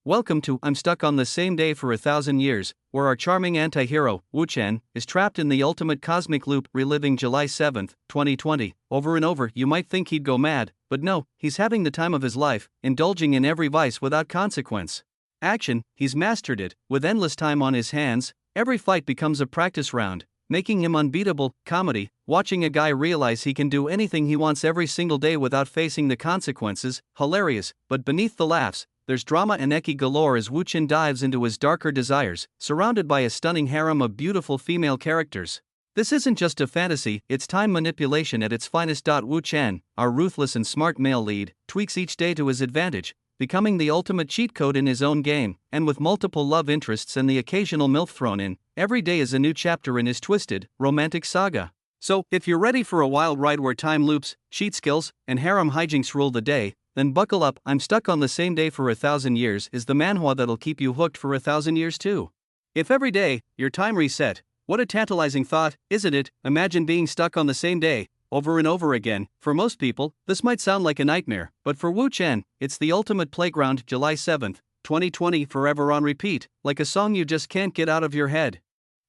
Welcome to I'm Stuck on the Same Day for 1,000 Years, where our charming anti-hero, Chen, is trapped in the ultimate cosmic loop, reliving July 7, 2020, over and over. You might think he'd go mad, but no, he's having the time of his life, indulging in every vice without consequence. Action, he's mastered it, with endless time on his hands. Every fight becomes a practice round, making him unbeatable. Comedy, watching a guy realize he can do anything he wants every single day without facing the consequences. Hilarious, but beneath the laughs, there's drama and eki galore as Chen dives into his darker desires, surrounded by a stunning harem of beautiful female characters. This isn't just a fantasy, it's time manipulation at its finest. Chen, our ruthless and smart male lead, tweaks each day to his advantage, becoming the ultimate cheat code in his own game, and with multiple love interests and the occasional MILF thrown in, every day is a new chapter in his twisted, romantic saga. So, if you're ready for a wild ride where time loops, cheat skills, and harem hijinks rule the day, then buckle up. I'm Stuck on the Same Day for 1,000 Years is the manhwa that'll keep you hooked for 1,000 years too. If every day, your time reset, what a tantalizing thought, isn't it? Imagine being stuck on the same day, over and over again. For most people, this might sound like a nightmare, but for Chen, it's the ultimate playground. July 7, 2020, forever on repeat, like a song you just can't get out of your head.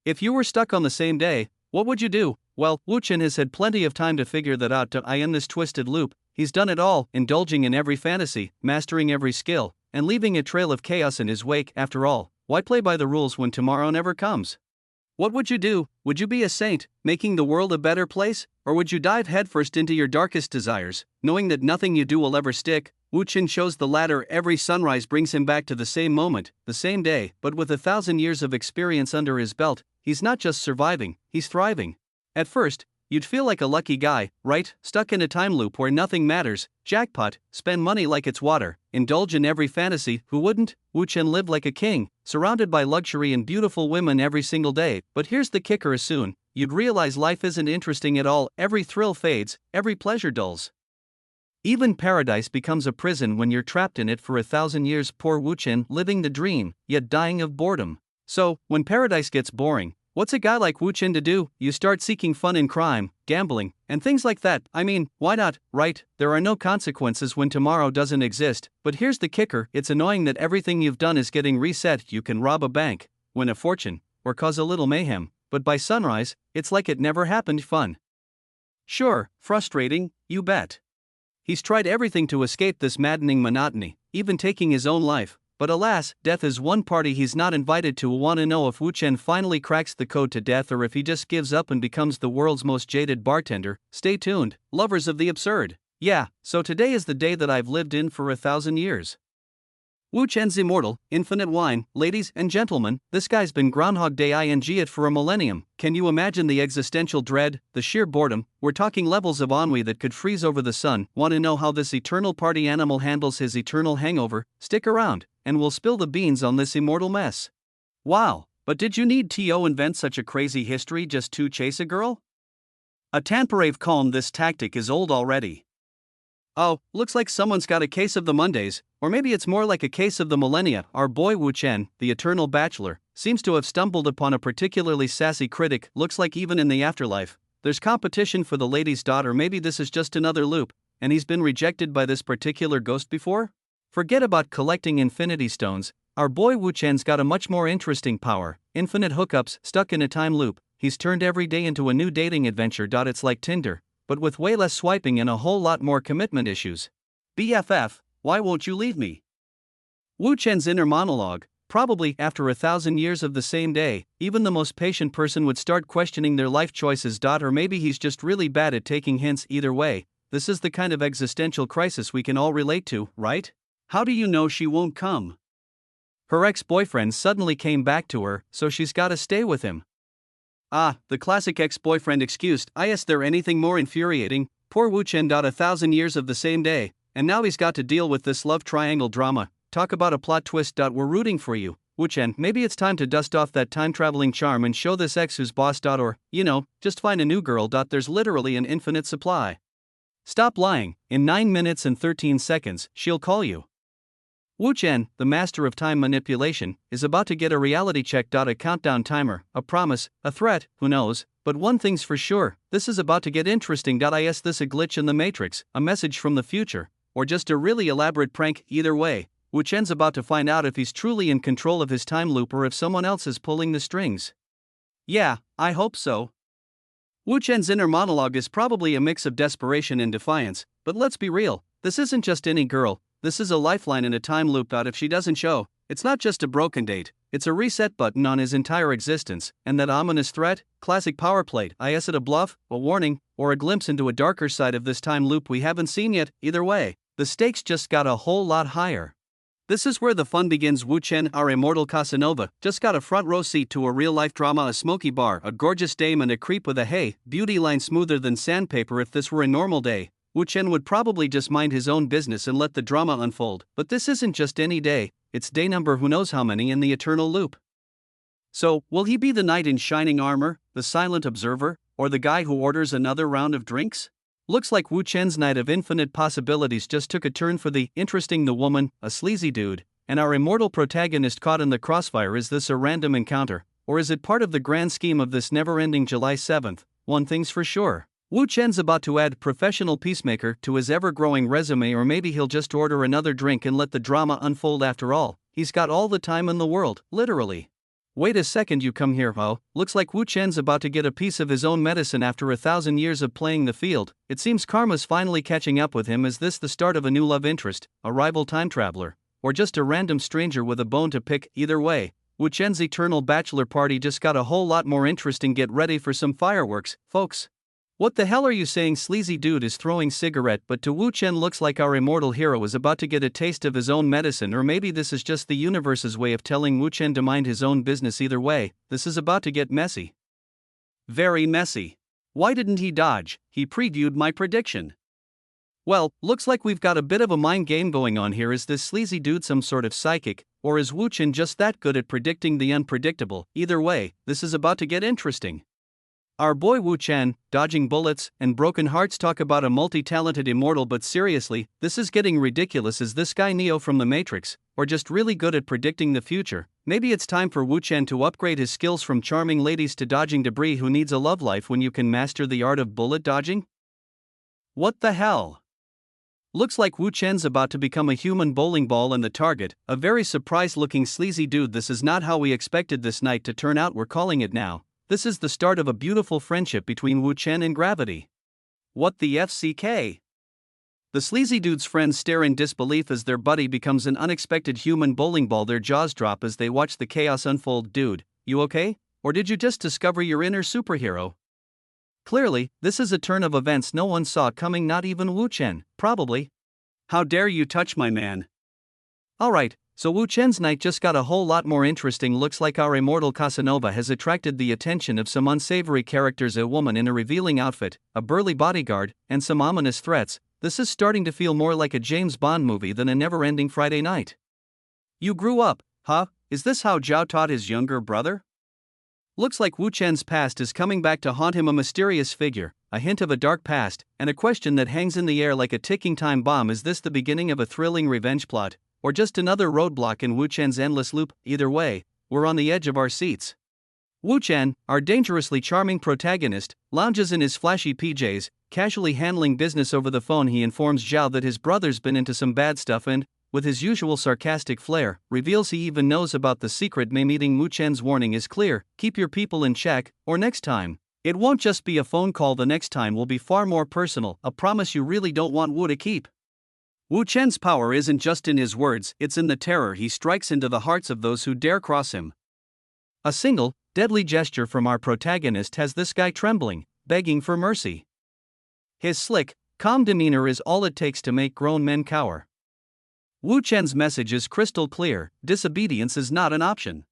If you were stuck on the same day, what would you do? Well, Chen has had plenty of time to figure that out. In this twisted loop, he's done it all, indulging in every fantasy, mastering every skill, and leaving a trail of chaos in his wake. After all, why play by the rules when tomorrow never comes? What would you do? Would you be a saint, making the world a better place? Or would you dive headfirst into your darkest desires, knowing that nothing you do will ever stick? Chen chose the latter. Every sunrise brings him back to the same moment, the same day, but with 1,000 years of experience under his belt, he's not just surviving, he's thriving. At first, you'd feel like a lucky guy, right? Stuck in a time loop where nothing matters. Jackpot, spend money like it's water, indulge in every fantasy. Who wouldn't? Chen lived like a king, surrounded by luxury and beautiful women every single day. But here's the kicker: as soon you'd realize life isn't interesting at all. Every thrill fades, every pleasure dulls. Even paradise becomes a prison when you're trapped in it for 1,000 years. Poor Chen, living the dream, yet dying of boredom. So, when paradise gets boring, what's a guy like Chen to do? You start seeking fun in crime, gambling, and things like that. I mean, why not, right? There are no consequences when tomorrow doesn't exist. But here's the kicker: it's annoying that everything you've done is getting reset. You can rob a bank, win a fortune, or cause a little mayhem, but by sunrise, it's like it never happened. Fun? Sure, frustrating, you bet. He's tried everything to escape this maddening monotony, even taking his own life. But alas, death is one party he's not invited to. Want to know if Chen finally cracks the code to death or if he just gives up and becomes the world's most jaded bartender? Stay tuned, lovers of the absurd. Yeah, so today is the day that I've lived in for 1,000 years. Chen's immortal, infinite wine. Ladies and gentlemen, this guy's been Groundhog Day ing it for a millennium. Can you imagine the existential dread, the sheer boredom? We're talking levels of ennui that could freeze over the sun. Want to know how this eternal party animal handles his eternal hangover? Stick around, and we'll spill the beans on this immortal mess. Wow, but did you need to invent such a crazy history just to chase a girl? A Tanparave calm. This tactic is old already. Oh, looks like someone's got a case of the Mondays, or maybe it's more like a case of the millennia. Our boy Chen, the eternal bachelor, seems to have stumbled upon a particularly sassy critic. Looks like even in the afterlife, there's competition for the lady's daughter. Maybe this is just another loop, and he's been rejected by this particular ghost before? Forget about collecting infinity stones. Our boy Chen's got a much more interesting power: infinite hookups. Stuck in a time loop, he's turned every day into a new dating adventure. It's like Tinder, but with way less swiping and a whole lot more commitment issues. BFF, why won't you leave me? Chen's inner monologue. Probably after 1,000 years of the same day, even the most patient person would start questioning their life choices. Or maybe he's just really bad at taking hints. Either way, this is the kind of existential crisis we can all relate to, right? How do you know she won't come? Her ex-boyfriend suddenly came back to her, so she's gotta stay with him. Ah, the classic ex-boyfriend excuse. Is there anything more infuriating? Poor Chen. 1,000 years of the same day, and now he's got to deal with this love triangle drama. Talk about a plot twist. We're rooting for you, Chen. Maybe it's time to dust off that time-traveling charm and show this ex who's boss. Or, just find a new girl. There's literally an infinite supply. Stop lying. In 9 minutes and 13 seconds, she'll call you. Chen, the master of time manipulation, is about to get a reality check. A countdown timer, a promise, a threat, who knows? But one thing's for sure, this is about to get interesting. Is this a glitch in the Matrix, a message from the future, or just a really elaborate prank? Either way, Wu Chen's about to find out if he's truly in control of his time loop or if someone else is pulling the strings. Yeah, I hope so. Wu Chen's inner monologue is probably a mix of desperation and defiance, but let's be real, this isn't just any girl, this is a lifeline in a time loop that if she doesn't show, it's not just a broken date, it's a reset button on his entire existence, and that ominous threat, classic power play, is it a bluff, a warning, or a glimpse into a darker side of this time loop we haven't seen yet? Either way, the stakes just got a whole lot higher. This is where the fun begins. Wu Chen, our immortal Casanova, just got a front row seat to a real-life drama, a smoky bar, a gorgeous dame and a creep with a hey, beauty line smoother than sandpaper. If this were a normal day, Wu Chen would probably just mind his own business and let the drama unfold, but this isn't just any day, it's day number who knows how many in the eternal loop. So, will he be the knight in shining armor, the silent observer, or the guy who orders another round of drinks? Looks like Wu Chen's night of infinite possibilities just took a turn for the interesting. The woman, a sleazy dude, and our immortal protagonist caught in the crossfire. Is this a random encounter, or is it part of the grand scheme of this never-ending July 7th? One thing's for sure, Wu Chen's about to add professional peacemaker to his ever-growing resume, or maybe he'll just order another drink and let the drama unfold. After all, he's got all the time in the world, literally. Wait a second, you come here, oh, looks like Wu Chen's about to get a piece of his own medicine after 1,000 years of playing the field. It seems karma's finally catching up with him. Is this the start of a new love interest, a rival time traveler, or just a random stranger with a bone to pick? Either way, Wu Chen's eternal bachelor party just got a whole lot more interesting. Get ready for some fireworks, folks. What the hell are you saying? Sleazy dude is throwing cigarette, but to Wu Chen looks like our immortal hero is about to get a taste of his own medicine, or maybe this is just the universe's way of telling Wu Chen to mind his own business. Either way, this is about to get messy. Very messy. Why didn't he dodge? He previewed my prediction. Well, looks like we've got a bit of a mind game going on here. Is this sleazy dude some sort of psychic, or is Wu Chen just that good at predicting the unpredictable? Either way, this is about to get interesting. Our boy Wu Chen, dodging bullets and broken hearts. Talk about a multi-talented immortal, but seriously, this is getting ridiculous. Is this guy Neo from the Matrix, or just really good at predicting the future? Maybe it's time for Wu Chen to upgrade his skills from charming ladies to dodging debris. Who needs a love life when you can master the art of bullet dodging? What the hell? Looks like Wu Chen's about to become a human bowling ball and the target, a very surprised-looking sleazy dude. This is not how we expected this night to turn out. We're calling it now. This is the start of a beautiful friendship between Wu Chen and Gravity. What the FCK? The sleazy dude's friends stare in disbelief as their buddy becomes an unexpected human bowling ball. Their jaws drop as they watch the chaos unfold. Dude, you okay? Or did you just discover your inner superhero? Clearly, this is a turn of events no one saw coming, not even Wu Chen, probably. How dare you touch my man? Alright. So Wu Chen's night just got a whole lot more interesting. Looks like our immortal Casanova has attracted the attention of some unsavory characters, a woman in a revealing outfit, a burly bodyguard, and some ominous threats. This is starting to feel more like a James Bond movie than a never-ending Friday night. You grew up, huh? Is this how Zhao taught his younger brother? Looks like Wu Chen's past is coming back to haunt him. A mysterious figure, a hint of a dark past, and a question that hangs in the air like a ticking time bomb. Is this the beginning of a thrilling revenge plot, or just another roadblock in Wu Chen's endless loop? Either way, we're on the edge of our seats. Wu Chen, our dangerously charming protagonist, lounges in his flashy PJs, casually handling business over the phone. He informs Zhao that his brother's been into some bad stuff and, with his usual sarcastic flair, reveals he even knows about the secret. Meeting Wu Chen's warning is clear: keep your people in check, or next time, it won't just be a phone call. The next time will be far more personal, a promise you really don't want Wu to keep. Wu Chen's power isn't just in his words, it's in the terror he strikes into the hearts of those who dare cross him. A single, deadly gesture from our protagonist has this guy trembling, begging for mercy. His slick, calm demeanor is all it takes to make grown men cower. Wu Chen's message is crystal clear: disobedience is not an option.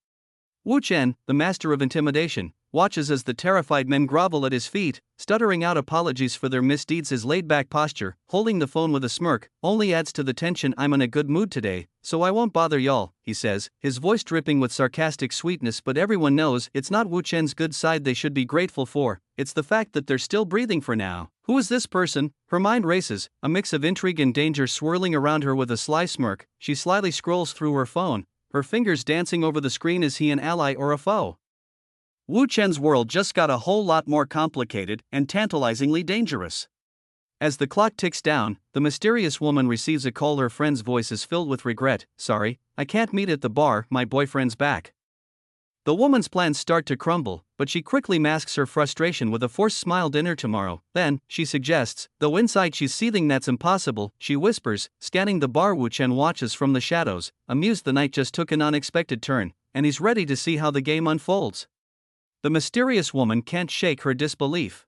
Wu Chen, the master of intimidation, watches as the terrified men grovel at his feet, stuttering out apologies for their misdeeds. His laid-back posture, holding the phone with a smirk, only adds to the tension. I'm in a good mood today, so I won't bother y'all, he says, his voice dripping with sarcastic sweetness. But everyone knows it's not Wu Chen's good side they should be grateful for, it's the fact that they're still breathing for now. Who is this person? Her mind races, a mix of intrigue and danger swirling around her. With a sly smirk, she slyly scrolls through her phone, her fingers dancing over the screen. Is he an ally or a foe? Wu Chen's world just got a whole lot more complicated and tantalizingly dangerous. As the clock ticks down, the mysterious woman receives a call. Her friend's voice is filled with regret. Sorry, I can't meet at the bar, my boyfriend's back. The woman's plans start to crumble, but she quickly masks her frustration with a forced smile. Dinner tomorrow. Then, she suggests, though inside she's seething that's impossible, she whispers, scanning the bar. Wu Chen watches from the shadows, amused. The night just took an unexpected turn, and he's ready to see how the game unfolds. The mysterious woman can't shake her disbelief.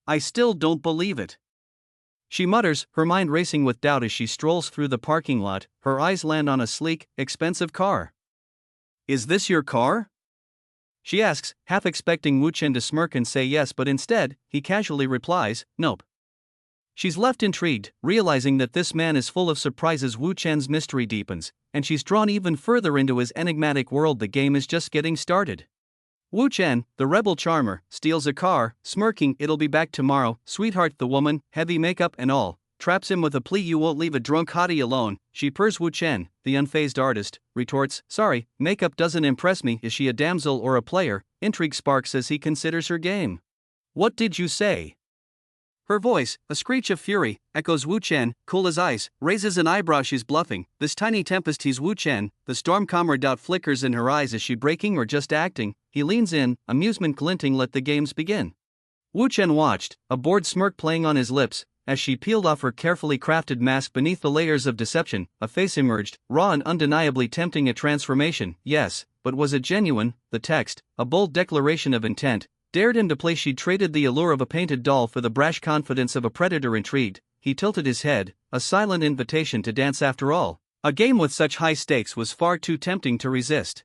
I still don't believe it, she mutters, her mind racing with doubt as she strolls through the parking lot. Her eyes land on a sleek, expensive car. Is this your car? She asks, half expecting Wu Chen to smirk and say yes, but instead, he casually replies, nope. She's left intrigued, realizing that this man is full of surprises. Wu Chen's mystery deepens, and she's drawn even further into his enigmatic world. The game is just getting started. Wu Chen, the rebel charmer, steals a car, smirking, it'll be back tomorrow, sweetheart. The woman, heavy makeup and all, traps him with a plea. You won't leave a drunk hottie alone, she purrs. Wu Chen, the unfazed artist, retorts, sorry, makeup doesn't impress me. Is she a damsel or a player? Intrigue sparks as he considers her game. What did you say? Her voice, a screech of fury, echoes. Wu Chen, cool as ice, raises an eyebrow. She's bluffing. This tiny tempest. He's Wu Chen, the storm calmer. Doubt flickers in her eyes. Is she breaking or just acting? He leans in, amusement glinting. Let the games begin. Wu Chen watched, a bored smirk playing on his lips, as she peeled off her carefully crafted mask. Beneath the layers of deception, a face emerged, raw and undeniably tempting. A transformation, yes, but was it genuine? The text, a bold declaration of intent, dared him to play. She traded the allure of a painted doll for the brash confidence of a predator. Intrigued, he tilted his head, a silent invitation to dance. After all, a game with such high stakes was far too tempting to resist.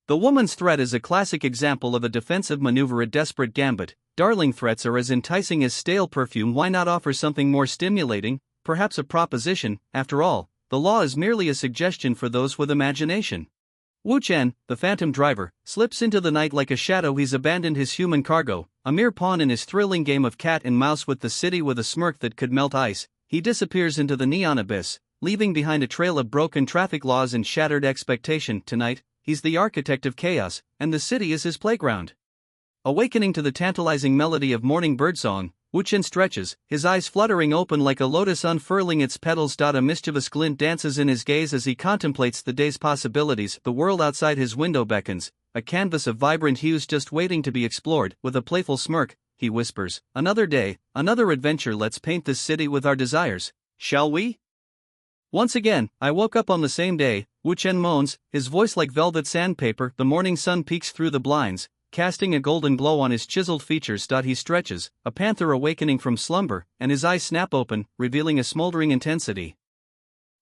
The woman's threat is a classic example of a defensive maneuver, a desperate gambit. Darling, threats are as enticing as stale perfume. Why not offer something more stimulating, perhaps a proposition? After all, the law is merely a suggestion for those with imagination. Wu Chen, the phantom driver, slips into the night like a shadow. He's abandoned his human cargo, a mere pawn in his thrilling game of cat and mouse with the city. With a smirk that could melt ice, he disappears into the neon abyss, leaving behind a trail of broken traffic laws and shattered expectation. Tonight, he's the architect of chaos, and the city is his playground. Awakening to the tantalizing melody of morning birdsong, Wu Chen stretches, his eyes fluttering open like a lotus unfurling its petals. A mischievous glint dances in his gaze as he contemplates the day's possibilities. The world outside his window beckons, a canvas of vibrant hues just waiting to be explored. With a playful smirk, he whispers, another day, another adventure. Let's paint this city with our desires, shall we? Once again, I woke up on the same day, Wu Chen moans, his voice like velvet sandpaper. The morning sun peeks through the blinds, casting a golden glow on his chiseled features. He stretches, a panther awakening from slumber, and his eyes snap open, revealing a smoldering intensity.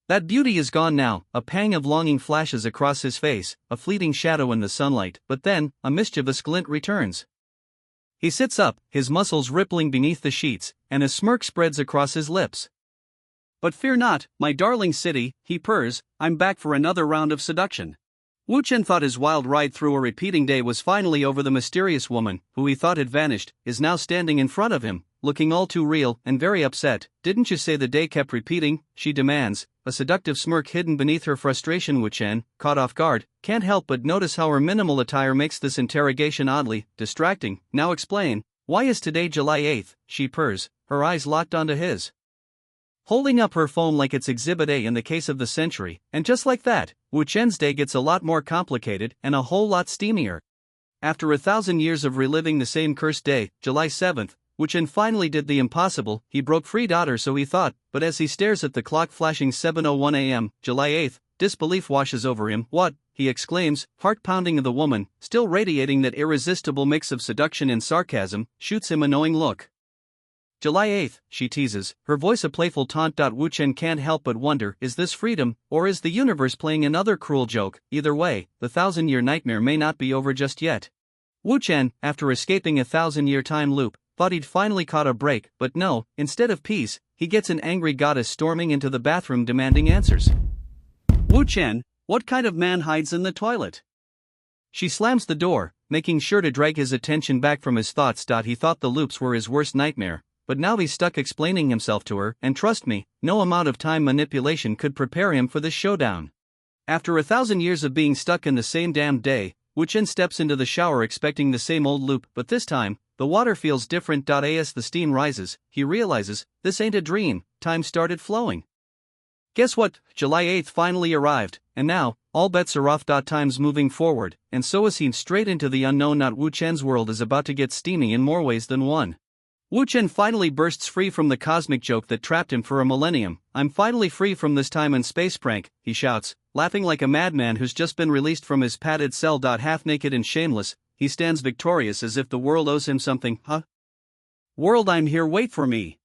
That beauty is gone now. A pang of longing flashes across his face, a fleeting shadow in the sunlight, but then, a mischievous glint returns. He sits up, his muscles rippling beneath the sheets, and a smirk spreads across his lips. But fear not, my darling city, he purrs, I'm back for another round of seduction. Wu Chen thought his wild ride through a repeating day was finally over. The mysterious woman, who he thought had vanished, is now standing in front of him, looking all too real and very upset. Didn't you say the day kept repeating? She demands, a seductive smirk hidden beneath her frustration. Wu Chen, caught off guard, can't help but notice how her minimal attire makes this interrogation oddly distracting. Now explain, why is today July 8th? She purrs, her eyes locked onto his. Holding up her phone like it's Exhibit A in the case of the century, and just like that, Wu Chen's day gets a lot more complicated and a whole lot steamier. After 1,000 years of reliving the same cursed day, July 7th, Wu Chen finally did the impossible. He broke free, so he thought, but as he stares at the clock flashing 7:01 a.m., July 8th, disbelief washes over him. What? He exclaims, heart pounding. The woman, still radiating that irresistible mix of seduction and sarcasm, shoots him a knowing look. July 8th, she teases, her voice a playful taunt. Wu Chen can't help but wonder, is this freedom, or is the universe playing another cruel joke? Either way, the 1,000-year nightmare may not be over just yet. Wu Chen, after escaping a 1,000-year time loop, thought he'd finally caught a break, but no, instead of peace, he gets an angry goddess storming into the bathroom demanding answers. Wu Chen, what kind of man hides in the toilet? She slams the door, making sure to drag his attention back from his thoughts. He thought the loops were his worst nightmare, but now he's stuck explaining himself to her, and trust me, no amount of time manipulation could prepare him for this showdown. After 1,000 years of being stuck in the same damned day, Wu Chen steps into the shower expecting the same old loop, but this time, The water feels different. As the steam rises, he realizes, this ain't a dream, time started flowing. Guess what? July 8th finally arrived, and now, all bets are off. Time's moving forward, and so is seen straight into the unknown. Wu Chen's world is about to get steamy in more ways than one. Wu Chen finally bursts free from the cosmic joke that trapped him for a millennium. I'm finally free from this time and space prank, he shouts, laughing like a madman who's just been released from his padded cell. Half naked and shameless, he stands victorious as if the world owes him something. World, I'm here, wait for me.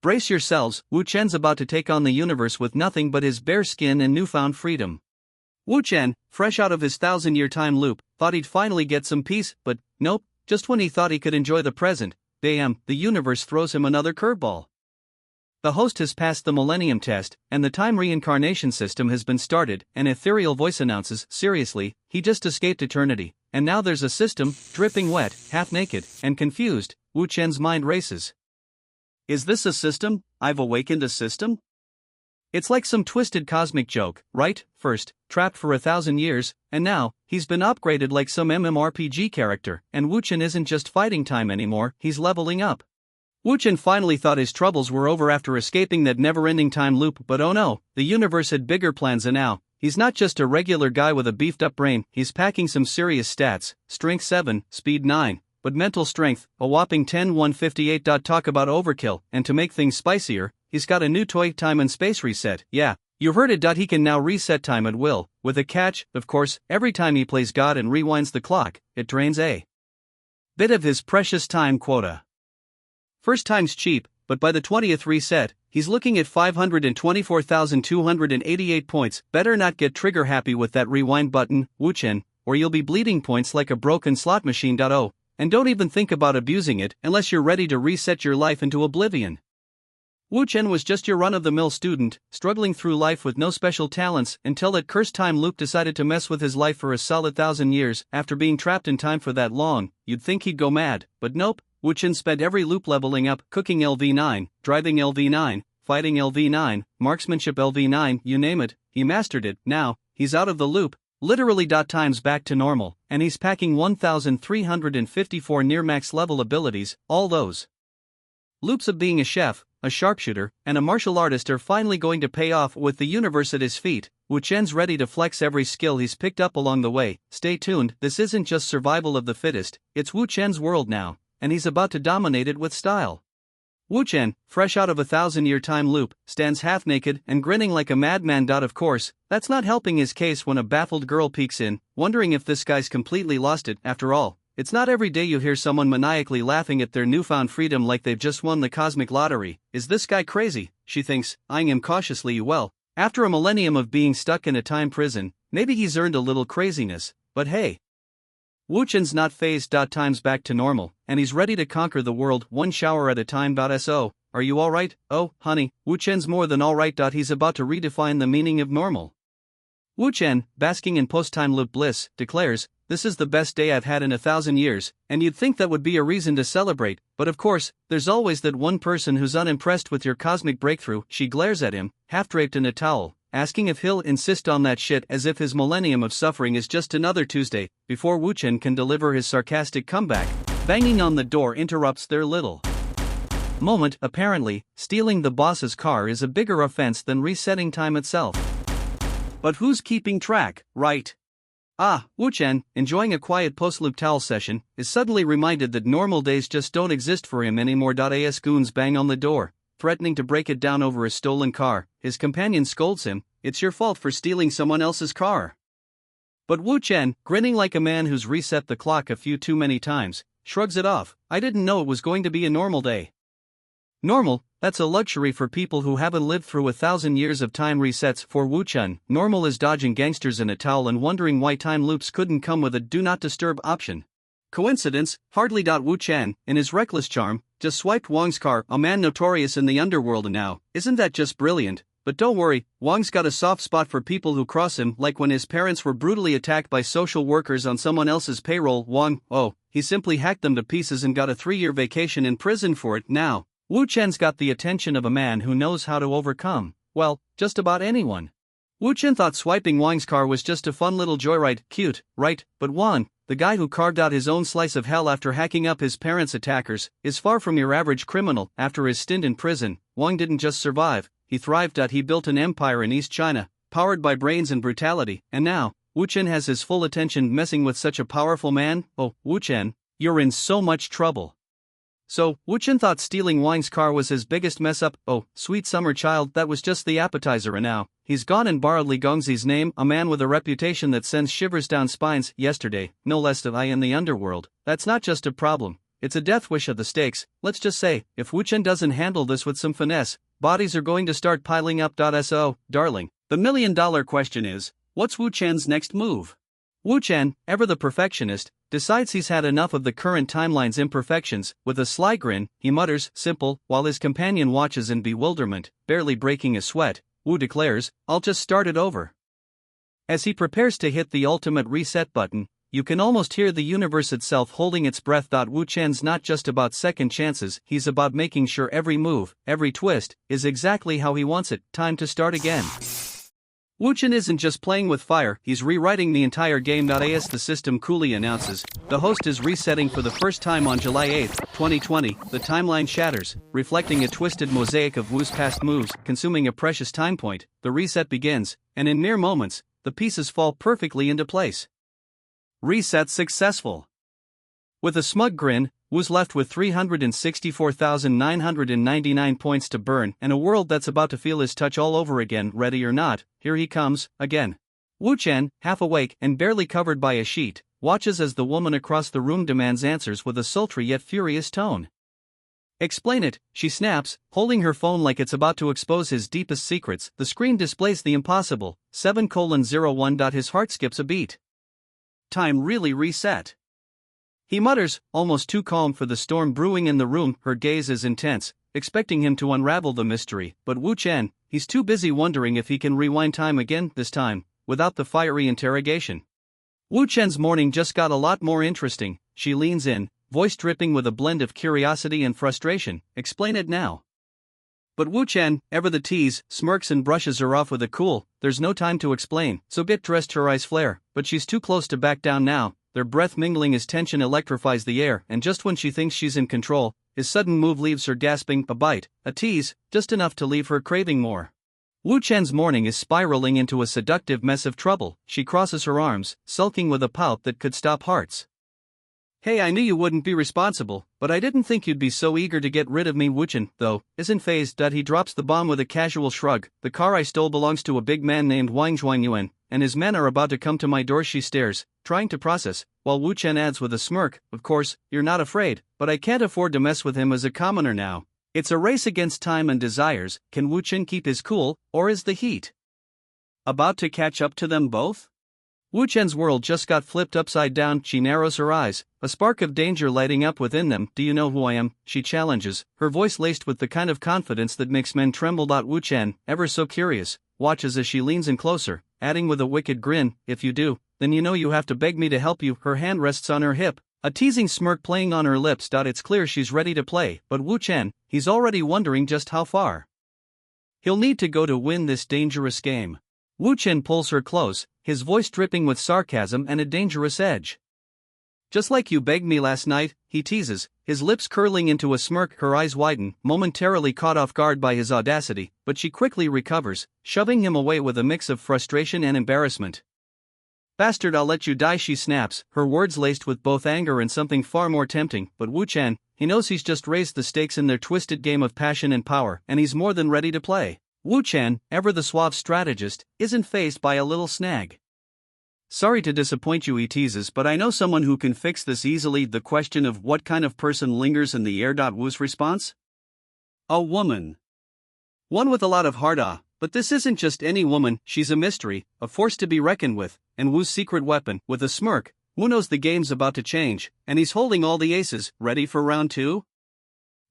Brace yourselves, Wu Chen's about to take on the universe with nothing but his bare skin and newfound freedom. Wu Chen, fresh out of his 1,000-year time loop, thought he'd finally get some peace, but nope, just when he thought he could enjoy the present, bam, the universe throws him another curveball. The host has passed the Millennium test, and the time reincarnation system has been started. An ethereal voice announces, seriously, he just escaped eternity, and now there's a system, dripping wet, half naked, and confused. Wu Chen's mind races. Is this a system? I've awakened a system? It's like some twisted cosmic joke, right? First, trapped for 1,000 years, and now, he's been upgraded like some MMORPG character, and Wu Chen isn't just fighting time anymore, he's leveling up. Wu Chen finally thought his troubles were over after escaping that never-ending time loop, but oh no, the universe had bigger plans, and now, he's not just a regular guy with a beefed-up brain, he's packing some serious stats, strength 7, speed 9. But mental strength, a whopping 10, 158. Talk about overkill, and to make things spicier, he's got a new toy, time and space reset. Yeah, you heard it. He can now reset time at will, with a catch, of course. Every time he plays God and rewinds the clock, it drains a bit of his precious time quota. First time's cheap, but by the 20th reset, he's looking at 524,288 points. Better not get trigger happy with that rewind button, Wu Chen, or you'll be bleeding points like a broken slot machine. And don't even think about abusing it unless you're ready to reset your life into oblivion. Wu Chen was just your run-of-the-mill student, struggling through life with no special talents until that cursed time loop decided to mess with his life for a solid 1,000 years. After being trapped in time for that long, you'd think he'd go mad, but nope. Wu Chen spent every loop leveling up, cooking LV9, driving LV9, fighting LV9, marksmanship LV9, you name it, he mastered it. Now, he's out of the loop. Literally. Time's back to normal, and he's packing 1,354 near-max level abilities. All those loops of being a chef, a sharpshooter, and a martial artist are finally going to pay off with the universe at his feet. Wu Chen's ready to flex every skill he's picked up along the way. Stay tuned, this isn't just survival of the fittest, it's Wu Chen's world now, and he's about to dominate it with style. Wu Chen, fresh out of a 1,000-year time loop, stands half-naked and grinning like a madman. Of course, that's not helping his case when a baffled girl peeks in, wondering if this guy's completely lost it. After all, it's not every day you hear someone maniacally laughing at their newfound freedom like they've just won the cosmic lottery. Is this guy crazy? She thinks, eyeing him cautiously. Well, after a millennium of being stuck in a time prison, maybe he's earned a little craziness, but hey. Wu Chen's not phased. Time's back to normal, and he's ready to conquer the world one shower at a time. So, are you alright? Oh, honey, Wu Chen's more than alright. He's about to redefine the meaning of normal. Wu Chen, basking in post-time loop bliss, declares, this is the best day I've had in 1,000 years, and you'd think that would be a reason to celebrate, but of course, there's always that one person who's unimpressed with your cosmic breakthrough. She glares at him, half-draped in a towel, asking if he'll insist on that shit, as if his millennium of suffering is just another Tuesday. Before Wu Chen can deliver his sarcastic comeback, banging on the door interrupts their little moment. Apparently, stealing the boss's car is a bigger offense than resetting time itself. But who's keeping track, right? Wu Chen, enjoying a quiet post-loop towel session, is suddenly reminded that normal days just don't exist for him anymore. As goons bang on the door, threatening to break it down over a stolen car, his companion scolds him, it's your fault for stealing someone else's car. But Wu Chen, grinning like a man who's reset the clock a few too many times, shrugs it off. I didn't know it was going to be a normal day. Normal, that's a luxury for people who haven't lived through 1,000 years of time resets. For Wu Chen, normal is dodging gangsters in a towel and wondering why time loops couldn't come with a do not disturb option. Coincidence? Hardly. Wu Chen, in his reckless charm, just swiped Wang's car, a man notorious in the underworld now. Isn't that just brilliant? But don't worry, Wang's got a soft spot for people who cross him, like when his parents were brutally attacked by social workers on someone else's payroll. Wang, he simply hacked them to pieces and got a 3-year vacation in prison for it. Now, Wu Chen's got the attention of a man who knows how to overcome, well, just about anyone. Wu Chen thought swiping Wang's car was just a fun little joyride. Cute, right? But Wang, the guy who carved out his own slice of hell after hacking up his parents' attackers, is far from your average criminal. After his stint in prison, Wang didn't just survive, he thrived. He built an empire in East China, powered by brains and brutality, and now, Wu Chen has his full attention. Messing with such a powerful man? Oh, Wu Chen, you're in so much trouble. So, Wu Chen thought stealing Wang's car was his biggest mess up. Oh, sweet summer child, that was just the appetizer, and now, he's gone and borrowed Li Gongzi's name, a man with a reputation that sends shivers down spines. Yesterday, no less did I in the underworld. That's not just a problem, it's a death wish of the stakes. Let's just say, if Wu Chen doesn't handle this with some finesse, bodies are going to start piling up. So, darling, the million-dollar question is, what's Wu Chen's next move? Wu Chen, ever the perfectionist, decides he's had enough of the current timeline's imperfections. With a sly grin, he mutters, simple, while his companion watches in bewilderment, barely breaking a sweat. Wu declares, I'll just start it over. As he prepares to hit the ultimate reset button, you can almost hear the universe itself holding its breath. Wu Chen's not just about second chances, he's about making sure every move, every twist, is exactly how he wants it. Time to start again. Wu Chen isn't just playing with fire, he's rewriting the entire game. As the system coolly announces, the host is resetting for the first time on July 8, 2020, the timeline shatters, reflecting a twisted mosaic of Wu's past moves, consuming a precious time point. The reset begins, and in mere moments, the pieces fall perfectly into place. Reset successful. With a smug grin, Wu's left with 364,999 points to burn and a world that's about to feel his touch all over again. Ready or not, here he comes, again. Wu Chen, half awake and barely covered by a sheet, watches as the woman across the room demands answers with a sultry yet furious tone. Explain it, she snaps, holding her phone like it's about to expose his deepest secrets. The screen displays the impossible, 7:01. His heart skips a beat. Time really reset. He mutters, almost too calm for the storm brewing in the room. Her gaze is intense, expecting him to unravel the mystery, but Wu Chen, he's too busy wondering if he can rewind time again, this time, without the fiery interrogation. Wu Chen's morning just got a lot more interesting. She leans in, voice dripping with a blend of curiosity and frustration. Explain it now. But Wu Chen, ever the tease, smirks and brushes her off with a cool, there's no time to explain. So get dressed. Her eyes flare, but she's too close to back down now. Their breath mingling as tension electrifies the air, and just when she thinks she's in control, his sudden move leaves her gasping. A bite, a tease, just enough to leave her craving more. Wu Chen's morning is spiraling into a seductive mess of trouble. She crosses her arms, sulking with a pout that could stop hearts. Hey, I knew you wouldn't be responsible, but I didn't think you'd be so eager to get rid of me. Wu Chen, though, isn't fazed. He drops the bomb with a casual shrug. The car I stole belongs to a big man named Wang Zhuangyuan, and his men are about to come to my door. She stares, trying to process, while Wu Chen adds with a smirk, of course, you're not afraid, but I can't afford to mess with him as a commoner now. It's a race against time and desires. Can Wu Chen keep his cool, or is the heat about to catch up to them both? Wu Chen's world just got flipped upside down. She narrows her eyes, a spark of danger lighting up within them. Do you know who I am? She challenges, her voice laced with the kind of confidence that makes men tremble. Wu Chen, ever so curious, watches as she leans in closer, adding with a wicked grin, if you do, then you know you have to beg me to help you. Her hand rests on her hip, a teasing smirk playing on her lips. It's clear she's ready to play, but Wu Chen, he's already wondering just how far he'll need to go to win this dangerous game. Wu Chen pulls her close, his voice dripping with sarcasm and a dangerous edge. Just like you begged me last night, he teases, his lips curling into a smirk. Her eyes widen, momentarily caught off guard by his audacity, but she quickly recovers, shoving him away with a mix of frustration and embarrassment. Bastard, I'll let you die, she snaps, her words laced with both anger and something far more tempting. But Wu Chen, he knows he's just raised the stakes in their twisted game of passion and power, and he's more than ready to play. Wu Chen, ever the suave strategist, isn't fazed by a little snag. Sorry to disappoint you, he teases, but I know someone who can fix this easily. The question of what kind of person lingers in the air. Wu's response? A woman. One with a lot of heart. But this isn't just any woman, she's a mystery, a force to be reckoned with, and Wu's secret weapon. With a smirk, Wu knows the game's about to change, and he's holding all the aces. Ready for round two?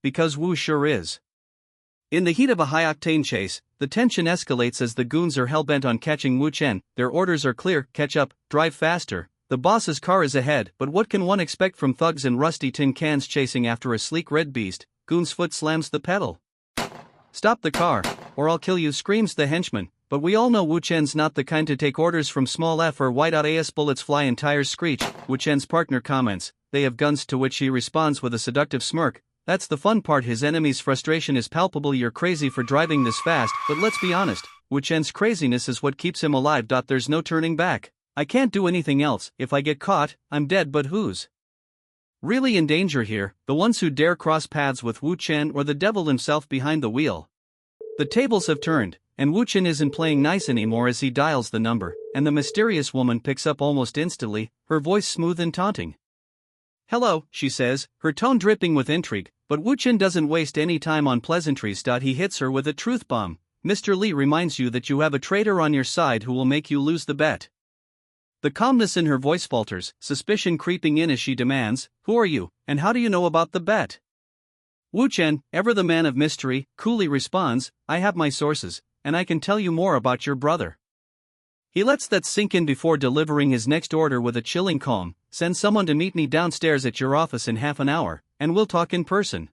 Because Wu sure is. In the heat of a high-octane chase, the tension escalates as the goons are hell-bent on catching Wu Chen. Their orders are clear: catch up, drive faster. The boss's car is ahead, but what can one expect from thugs in rusty tin cans chasing after a sleek red beast? Goon's foot slams the pedal. Stop the car, or I'll kill you, screams the henchman, But we all know Wu Chen's not the kind to take orders from small F or Y.AS bullets fly and tires screech, Wu Chen's partner comments. They have guns, to which he responds with a seductive smirk. That's the fun part, his enemy's frustration is palpable. You're crazy for driving this fast, but let's be honest, Wu Chen's craziness is what keeps him alive. There's no turning back. I can't do anything else. If I get caught, I'm dead, but who's really in danger here, the ones who dare cross paths with Wu Chen or the devil himself behind the wheel? The tables have turned, and Wu Chen isn't playing nice anymore as he dials the number, and the mysterious woman picks up almost instantly, her voice smooth and taunting. "Hello," she says, her tone dripping with intrigue, but Wu Chen doesn't waste any time on pleasantries. He hits her with a truth bomb. "Mr. Li reminds you that you have a traitor on your side who will make you lose the bet." The calmness in her voice falters, suspicion creeping in as she demands, "Who are you, and how do you know about the bet?" Wu Chen, ever the man of mystery, coolly responds, "I have my sources, and I can tell you more about your brother." He lets that sink in before delivering his next order with a chilling calm. "Send someone to meet me downstairs at your office in half an hour, and we'll talk in person."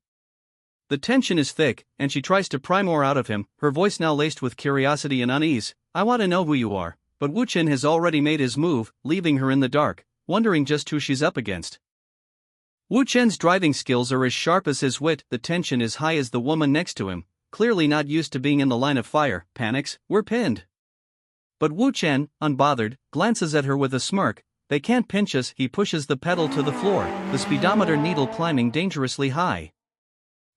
The tension is thick, and she tries to pry more out of him, her voice now laced with curiosity and unease. "I want to know who you are." But Wu Chen has already made his move, leaving her in the dark, wondering just who she's up against. Wu Chen's driving skills are as sharp as his wit. The tension is high as the woman next to him, clearly not used to being in the line of fire, panics. "We're pinned." But Wu Chen, unbothered, glances at her with a smirk. "They can't pinch us." He pushes the pedal to the floor, the speedometer needle climbing dangerously high.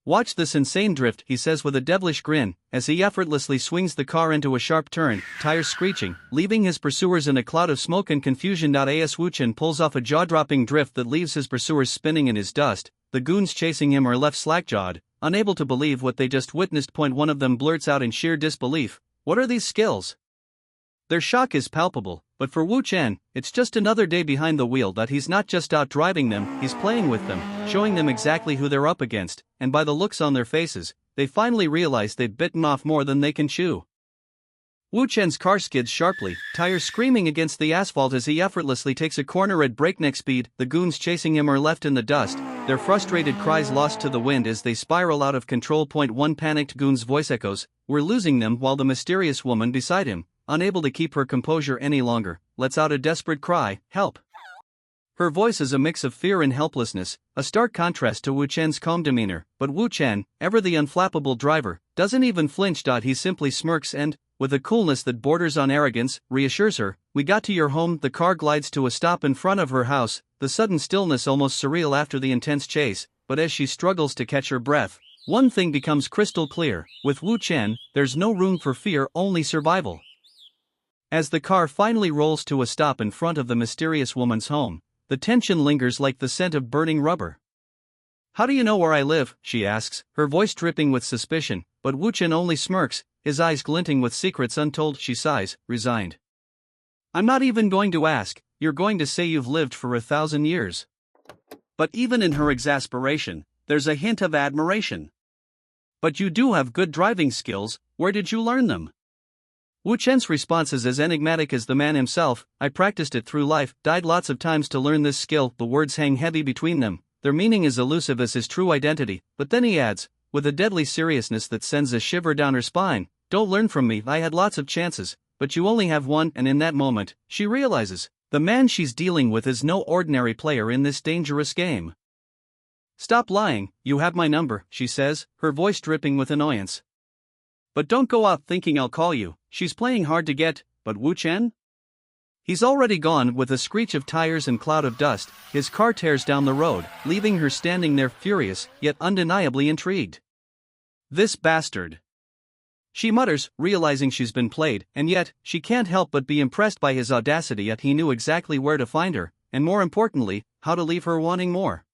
"Watch this insane drift," he says with a devilish grin, as he effortlessly swings the car into a sharp turn, tires screeching, leaving his pursuers in a cloud of smoke and confusion. As Wu Chen pulls off a jaw-dropping drift that leaves his pursuers spinning in his dust, the goons chasing him are left slack-jawed, unable to believe what they just witnessed. One of them blurts out in sheer disbelief, "What are these skills?" Their shock is palpable, but for Wu Chen, it's just another day behind the wheel. He's not just out driving them, he's playing with them, showing them exactly who they're up against, and by the looks on their faces, they finally realize they've bitten off more than they can chew. Wu Chen's car skids sharply, tires screaming against the asphalt as he effortlessly takes a corner at breakneck speed. The goons chasing him are left in the dust, their frustrated cries lost to the wind as they spiral out of control. One panicked goon's voice echoes, "We're losing them," while the mysterious woman beside him, unable to keep her composure any longer, lets out a desperate cry, "Help!" Her voice is a mix of fear and helplessness, a stark contrast to Wu Chen's calm demeanor, but Wu Chen, ever the unflappable driver, doesn't even flinch. He simply smirks and, with a coolness that borders on arrogance, reassures her, "We got to your home." The car glides to a stop in front of her house, the sudden stillness almost surreal after the intense chase, but as she struggles to catch her breath, one thing becomes crystal clear: with Wu Chen, there's no room for fear, only survival. As the car finally rolls to a stop in front of the mysterious woman's home, the tension lingers like the scent of burning rubber. "How do you know where I live?" she asks, her voice dripping with suspicion, but Wu Chen only smirks, his eyes glinting with secrets untold. She sighs, resigned. "I'm not even going to ask. You're going to say you've lived for 1,000 years. But even in her exasperation, there's a hint of admiration. "But you do have good driving skills. Where did you learn them?" Wu Chen's response is as enigmatic as the man himself. "I practiced it through life, died lots of times to learn this skill." The words hang heavy between them, their meaning as elusive as his true identity, but then he adds, with a deadly seriousness that sends a shiver down her spine, "Don't learn from me. I had lots of chances, but you only have one." And in that moment, she realizes, the man she's dealing with is no ordinary player in this dangerous game. "Stop lying, you have my number," she says, her voice dripping with annoyance. "But don't go out thinking I'll call you." She's playing hard to get, but Wu Chen? He's already gone. With a screech of tires and cloud of dust, his car tears down the road, leaving her standing there furious, yet undeniably intrigued. "This bastard," she mutters, realizing she's been played, and yet, she can't help but be impressed by his audacity. Yet he knew exactly where to find her, and more importantly, how to leave her wanting more.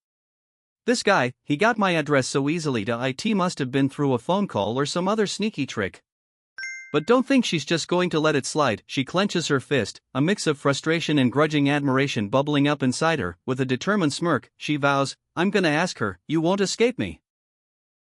"This guy, he got my address so easily. It must have been through a phone call or some other sneaky trick." But don't think she's just going to let it slide. She clenches her fist, a mix of frustration and grudging admiration bubbling up inside her. With a determined smirk, she vows, "I'm gonna ask her. You won't escape me."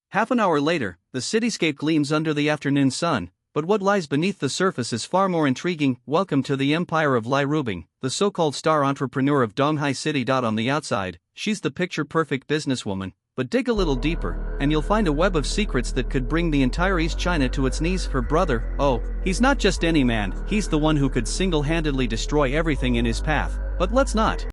Half an hour later, the cityscape gleams under the afternoon sun, but what lies beneath the surface is far more intriguing. Welcome to the empire of Lai Rubing, the so-called star entrepreneur of Donghai City. On the outside, she's the picture-perfect businesswoman, but dig a little deeper, and you'll find a web of secrets that could bring the entire East China to its knees. Her brother, oh, he's not just any man, he's the one who could single-handedly destroy everything in his path. But let's not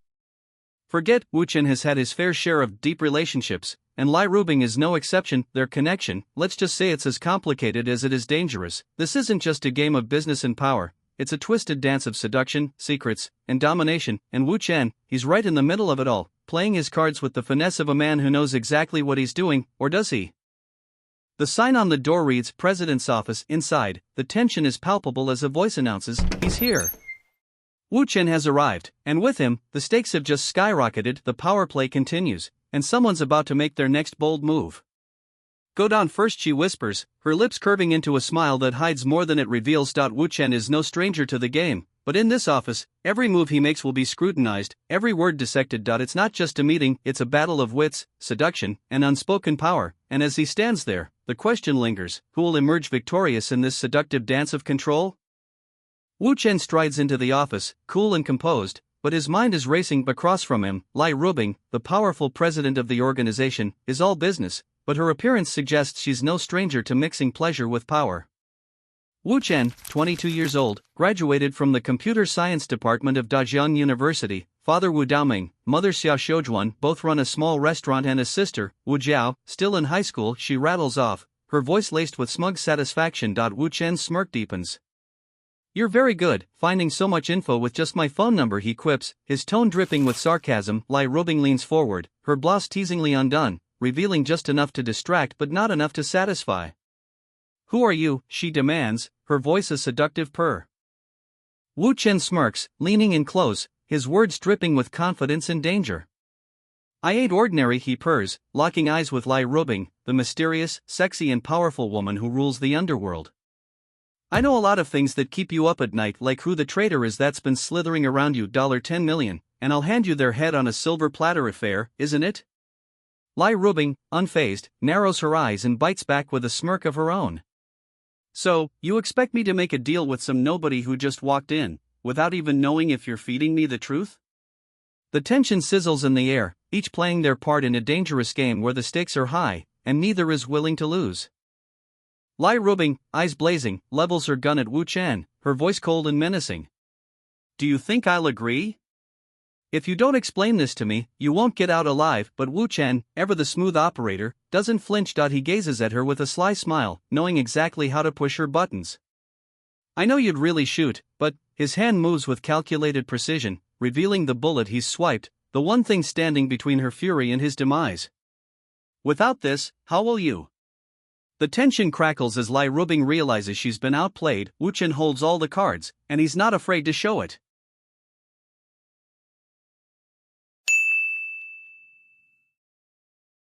forget, Wu Chen has had his fair share of deep relationships, and Lai Rubing is no exception. Their connection, let's just say it's as complicated as it is dangerous. This isn't just a game of business and power, it's a twisted dance of seduction, secrets, and domination, and Wu Chen, he's right in the middle of it all, playing his cards with the finesse of a man who knows exactly what he's doing, or does he? The sign on the door reads, President's Office. Inside, the tension is palpable as a voice announces, he's here. Wu Chen has arrived, and with him, the stakes have just skyrocketed. The power play continues, and someone's about to make their next bold move. Go down first, she whispers, her lips curving into a smile that hides more than it reveals. Wu Chen is no stranger to the game, but in this office, every move he makes will be scrutinized, every word dissected. It's not just a meeting, it's a battle of wits, seduction, and unspoken power, and as he stands there, the question lingers, who will emerge victorious in this seductive dance of control? Wu Chen strides into the office, cool and composed, but his mind is racing. Across from him, Lai Rubing, the powerful president of the organization, is all business, but her appearance suggests she's no stranger to mixing pleasure with power. Wu Chen, 22 years old, graduated from the computer science department of Dajiang University. Father Wu Daoming, mother Xiao Shoujuan both run a small restaurant, and a sister, Wu Jiao, still in high school. She rattles off, her voice laced with smug satisfaction. Wu Chen's smirk deepens. You're very good, finding so much info with just my phone number, he quips, his tone dripping with sarcasm. Lai Rubing leans forward, her blouse teasingly undone, revealing just enough to distract but not enough to satisfy. Who are you, she demands, her voice a seductive purr. Wu Chen smirks, leaning in close, his words dripping with confidence and danger. I ain't ordinary, he purrs, locking eyes with Lai Rubing, the mysterious, sexy and powerful woman who rules the underworld. I know a lot of things that keep you up at night, like who the traitor is that's been slithering around you. $10 million, and I'll hand you their head on a silver platter. Affair, isn't it? Lai Rubing, unfazed, narrows her eyes and bites back with a smirk of her own. So, you expect me to make a deal with some nobody who just walked in, without even knowing if you're feeding me the truth? The tension sizzles in the air, each playing their part in a dangerous game where the stakes are high, and neither is willing to lose. Lai Rubing, eyes blazing, levels her gun at Wu Chen, her voice cold and menacing. Do you think I'll agree? If you don't explain this to me, you won't get out alive. But Wu Chen, ever the smooth operator, doesn't flinch. He gazes at her with a sly smile, knowing exactly how to push her buttons. I know you'd really shoot, but, his hand moves with calculated precision, revealing the bullet he's swiped, the one thing standing between her fury and his demise. Without this, how will you? The tension crackles as Lai Rubing realizes she's been outplayed. Wu Chen holds all the cards, and he's not afraid to show it.